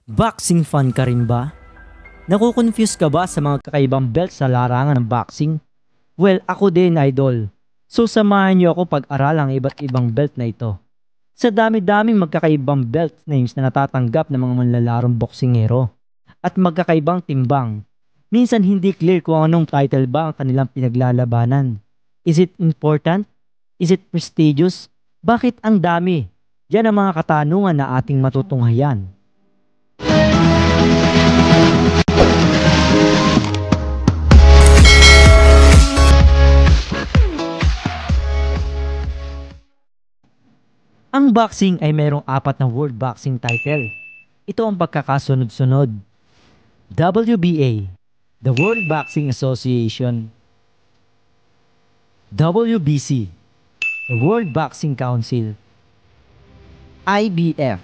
Boxing fan ka rin ba? Nakukonfuse ka ba sa mga kakaibang belt sa larangan ng boxing? Well, ako din, idol. So samahan niyo ako pag-aralan ang iba't ibang belt na ito. Sa dami-daming magkakaibang belt names na natatanggap ng mga manlalarong boksingero at magkakaibang timbang. Minsan hindi clear kung anong title ba ang kanilang pinaglalabanan. Is it important? Is it prestigious? Bakit ang dami? Yan ang mga katanungan na ating matutunghayan. Ang boxing ay mayroong apat na world boxing title. Ito ang pagkakasunod-sunod. WBA, the World Boxing Association. WBC, the World Boxing Council. IBF,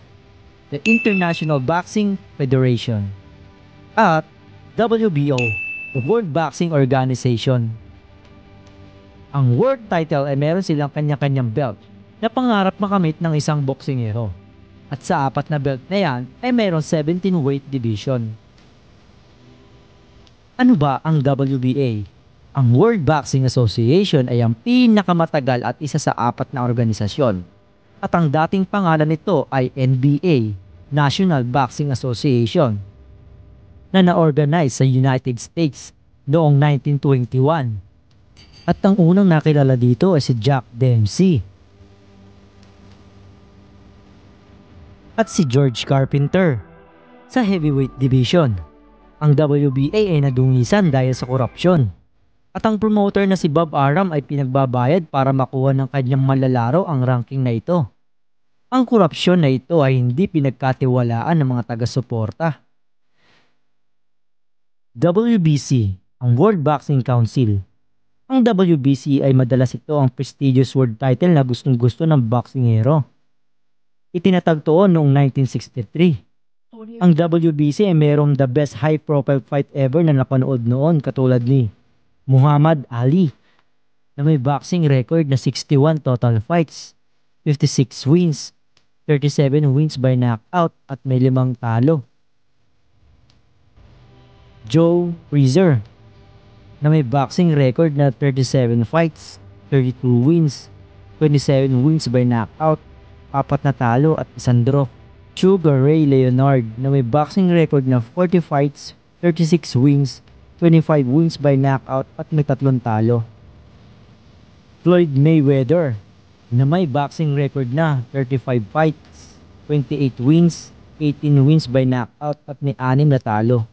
the International Boxing Federation. At WBO, the World Boxing Organization. Ang world title ay meron silang kanya-kanyang belt na pangarap makamit ng isang boksingero. At sa apat na belt na yan ay mayroong 17 weight division. Ano ba ang WBA? Ang World Boxing Association ay ang pinakamatagal at isa sa apat na organisasyon. At ang dating pangalan nito ay NBA, National Boxing Association, na na-organize sa United States noong 1921. At ang unang nakilala dito ay si Jack Dempsey at si George Carpenter sa heavyweight division. Ang WBA ay nadungisan dahil sa korupsyon. At ang promoter na si Bob Arum ay pinagbabayad para makuha ng kanyang manlalaro ang ranking na ito. Ang korupsyon na ito ay hindi pinagkatiwalaan ng mga taga-suporta. WBC, ang World Boxing Council. Ang WBC ay madalas ito ang prestigious world title na gustong-gusto ng boksingero. Itinatagtuon noong 1963. Ang WBC ay mayroong the best high-profile fight ever na napanood noon katulad ni Muhammad Ali na may boxing record na 61 total fights, 56 wins, 37 wins by knockout at may 5 talo. Joe Frazier na may boxing record na 37 fights, 32 wins, 27 wins by knockout, 4 na talo at 1 draw. Sugar Ray Leonard na may boxing record na 40 fights, 36 wins, 25 wins by knockout at may 3 talo. Floyd Mayweather na may boxing record na 35 fights, 28 wins, 18 wins by knockout at may 6 na talo.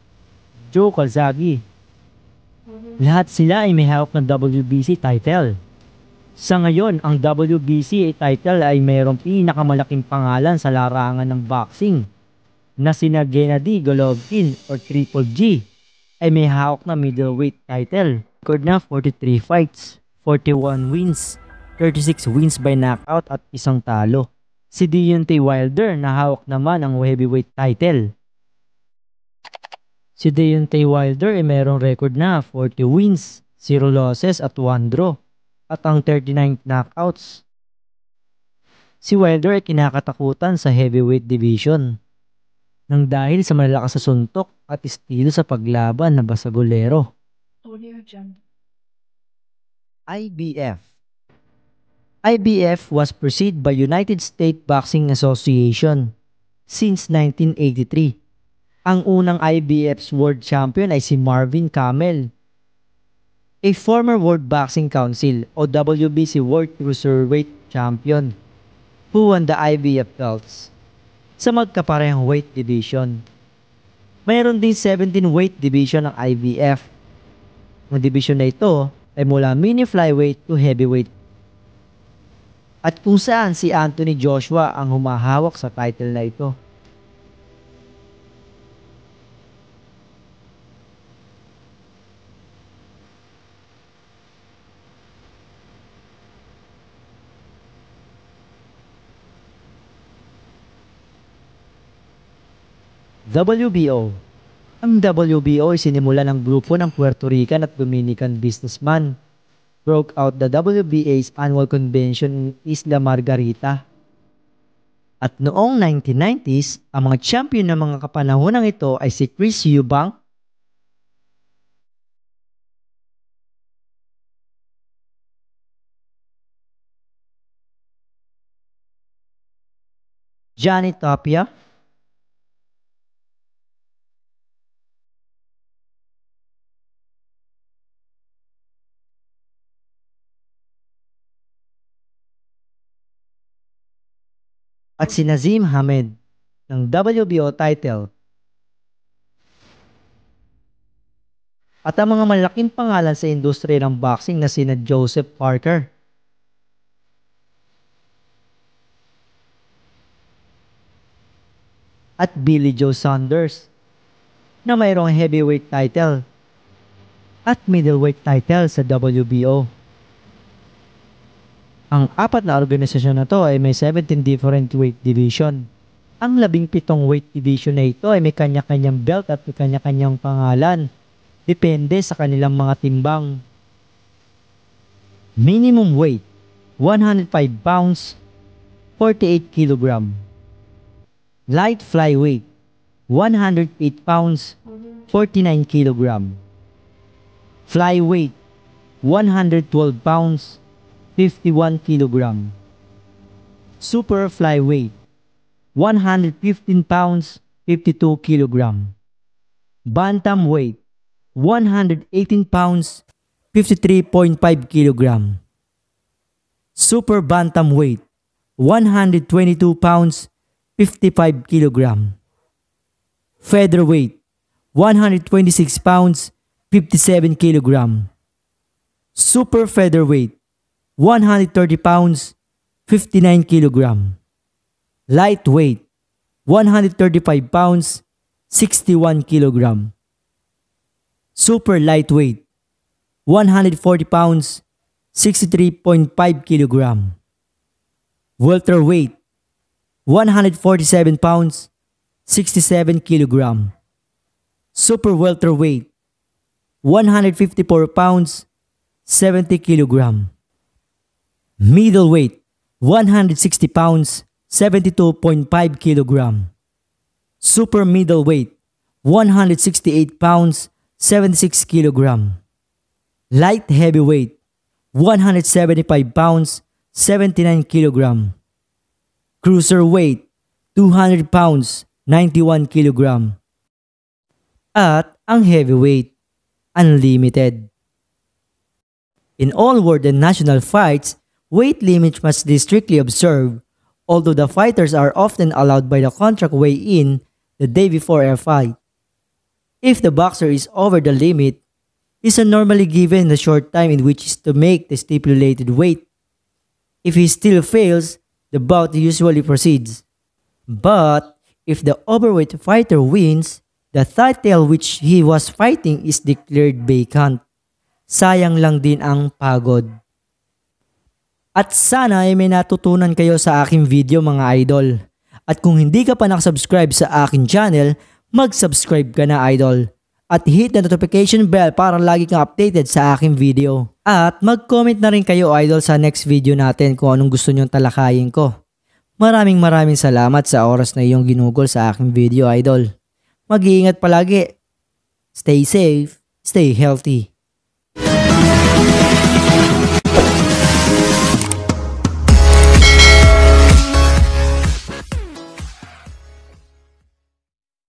Joe Calzaghe. Lahat sila ay may hawak ng WBC title. Sa ngayon, ang WBC title ay mayroong pinakamalaking pangalan sa larangan ng boxing na sina Gennady Golovkin or Triple G ay may hawak na middleweight title. Record na 43 fights, 41 wins, 36 wins by knockout at 1 talo. Si Deontay Wilder na hawak naman ang heavyweight title. Si Deontay Wilder ay mayroong record na 40 wins, 0 losses at 1 draw. At ang 39 knockouts. Si Wilder ay kinakatakutan sa heavyweight division nang dahil sa malalakas sa suntok at estilo sa paglaban na basagulero. IBF. IBF was preceded by United States Boxing Association since 1983. Ang unang IBF's world champion ay si Marvin Camel, a former World Boxing Council o WBC World Cruiserweight Champion who won the IBF belts sa magkaparehong weight division. Mayroon din 17 weight division ng IBF. Ang division na ito ay mula mini flyweight to heavyweight. At kung saan si Anthony Joshua ang humahawak sa title na ito. WBO. Ang WBO ay sinimula ng grupo ng Puerto Rican at Dominican businessman. Broke out the WBA's annual convention in Isla Margarita At noong 1990s, ang mga champion ng mga kapanahonang ito ay si Chris Eubank, Johnny Tapia, at si Nazim Hamed ng WBO title. At ang mga malaking pangalan sa industriya ng boxing na sina Joseph Parker, at Billy Joe Saunders na mayroong heavyweight title at middleweight title sa WBO. Ang apat na organisasyon na to ay may 17 different weight division. Ang 17 weight division na ito ay may kanya-kanyang belt at may kanya-kanyang pangalan. Depende sa kanilang mga timbang. Minimum weight, 105 pounds, 48 kg. Light flyweight, 108 pounds, 49 kg. Flyweight, 112 pounds, 51 kg. Super flyweight, 115 pounds, 52 kg. Bantamweight, 118 pounds, 53.5 kg. Super bantamweight, 122 pounds, 55 kg. Featherweight, 126 pounds, 57 kg. Super featherweight, 130 pounds, 59 kg. Lightweight, 135 pounds, 61 kg. Super lightweight, 140 pounds, 63.5 kg. Welterweight, 147 pounds, 67 kg. Super welterweight, 154 pounds, 70 kg. Middleweight, 160 pounds, 72.5 kg. Super middleweight, 168 pounds, 76 kg. Light heavyweight, 175 pounds, 79 kg. Cruiserweight, 200 pounds, 91 kg. At ang heavyweight, unlimited. In all world and national fights, weight limits must be strictly observed, although the fighters are often allowed by the contract weigh-in the day before a fight. If the boxer is over the limit, he is normally given the short time in which is to make the stipulated weight. If he still fails, the bout usually proceeds. But if the overweight fighter wins, the title which he was fighting is declared vacant. Sayang lang din ang pagod. At sana ay may natutunan kayo sa aking video mga idol. At kung hindi ka pa nakasubscribe sa aking channel, mag-subscribe ka na idol. At hit the notification bell para lagi kang updated sa aking video. At mag-comment na rin kayo idol sa next video natin kung anong gusto nyong talakayin ko. Maraming salamat sa oras na iyong ginugol sa aking video idol. Mag-iingat palagi. Stay safe, stay healthy.